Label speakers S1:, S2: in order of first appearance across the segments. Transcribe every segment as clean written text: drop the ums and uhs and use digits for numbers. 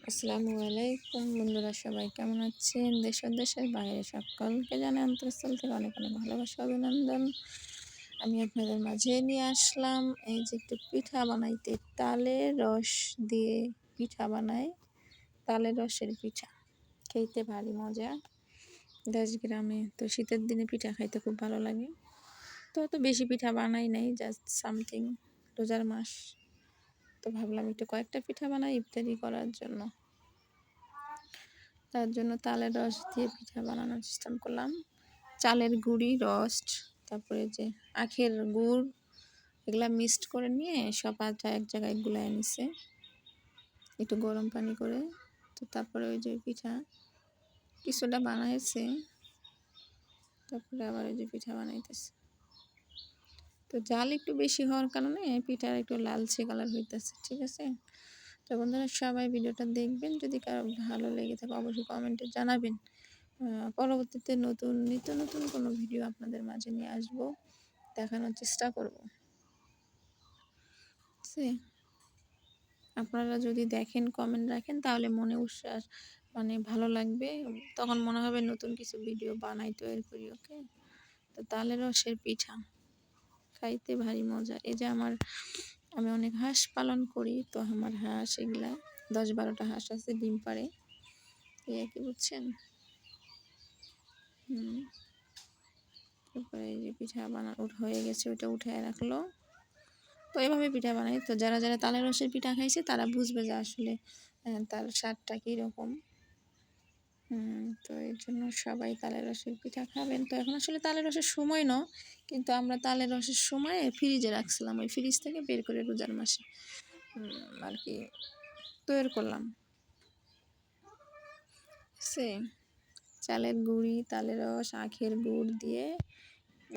S1: আসসালামু আলাইকুম বন্ধুরা, সবাই কেমন আছেন? দেশ ও দেশের বাইরে সকলকে জানাই অন্তঃস্থল থেকে অনেক অনেক ভালোবাসা, অভিনন্দন। আমি আপনাদের মাঝে নিয়ে আসলাম এই যে একটু পিঠা বানাইতে। তালের রস দিয়ে পিঠা বানাই, তালের রসের পিঠা খেতে ভারী মজা। 10 গ্রামে তো শীতের দিনে পিঠা খাইতে খুব ভালো লাগে। তো অত বেশি পিঠা বানাই নাই, জাস্ট সামথিং, রোজার মাস তো ভাবলাম একটু কয়েকটা পিঠা বানাই ইফতারি করার জন্য। তার জন্য তালের রস দিয়ে পিঠা বানানোর সিস্টেম করলাম। চালের গুঁড়ি, রস, তারপরে যে আখের গুড়, এগুলা মিক্সড করে নিয়ে সব আটা এক জায়গায় গুলায় নিছে একটু গরম পানি করে। তো তারপরে ওই যে পিঠা কিছুটা বানাইছে, তারপরে আবার ওই যে পিঠা বানাইতেছে। তো জাল একটু বেশি হওয়ার কারণে পিঠার একটু লালচে কালার হইতেছে, ঠিক আছে? তো বন্ধুরা সবাই ভিডিওটা দেখবেন, যদি কারো ভালো লেগে থাকে অবশ্যই কমেন্টে জানাবেন। পরবর্তীতে নিত্য নতুন কোনো ভিডিও আপনাদের মাঝে নিয়ে আসবো, দেখানোর চেষ্টা করব। আপনারা যদি দেখেন, কমেন্ট রাখেন, তাহলে মনে উৎসাহ ভালো লাগবে, তখন মনে হবে নতুন কিছু ভিডিও বানাই, তৈরি করি। ওকে, তো তালের রসের পিঠা খাইতে ভারী মজা। এই যে আমি অনেক হাঁস পালন করি, তো আমার হাঁস এগুলা 10-12টা হাঁস আছে, ডিম পাড়ে, এই আর কি, বুঝছেন? তারপরে এই যে পিঠা হয়ে গেছে, ওটা উঠে রাখলো। তো এভাবে পিঠা বানাই। তো যারা যারা তালের রসের পিঠা খাইছে তারা বুঝবে যে আসলে তার স্বাদটা কীরকম। তো এই জন্য সবাই তালের রসের পিঠা খাবেন। তো এখন আসলে তালের রসের সময় না, কিন্তু আমরা তালের রসের সময় ফ্রিজে রাখছিলাম, ওই ফ্রিজ থেকে বের করে রোজার মাসে আর কি তৈরি করলাম। চালের গুঁড়ি, তালের রস, আখের গুড় দিয়ে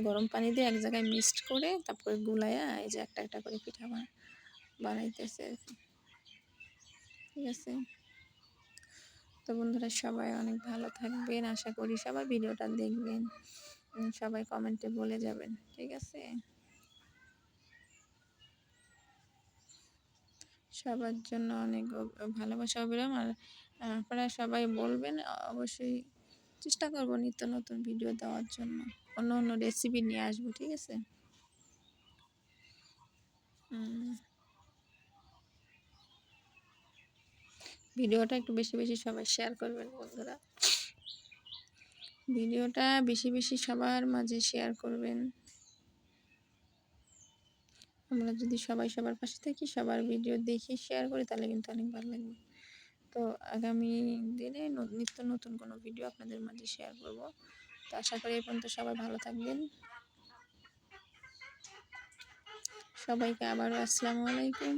S1: গরম পানি দিয়ে এক জায়গায় মিক্সড করে তারপরে গুলাইয়া এই যে একটা একটা করে পিঠা বানাইতেছে আর কি, ঠিক আছে? তো বন্ধুরা সবাই অনেক ভালো থাকবেন, আশা করি সবাই ভিডিওটা দেখবেন, সবাই কমেন্টে বলে যাবেন, ঠিক আছে? সবার জন্য অনেক ভালোবাসা অবিরাম। আর আপনারা সবাই বলবেন, অবশ্যই চেষ্টা করব নিত্য নতুন ভিডিও দেওয়ার জন্য, অন্য অন্য রেসিপি নিয়ে আসবো, ঠিক আছে? ভিডিওটা একটু বেশি বেশি সবাই শেয়ার করবেন বন্ধুরা, ভিডিওটা বেশি বেশি সবার মাঝে শেয়ার করবেন। আমরা যদি সবাই সবার পাশে থাকি, সবার ভিডিও দেখি, শেয়ার করি, তাহলে কিন্তু অনেক ভালো লাগবে। তো আগামী দিনে নিত্য নতুন কোনো ভিডিও আপনাদের মাঝে শেয়ার করব। তো আশা করি এই পর্যন্ত সবাই ভালো থাকবেন। সবাইকে আবারও আসসালামু আলাইকুম।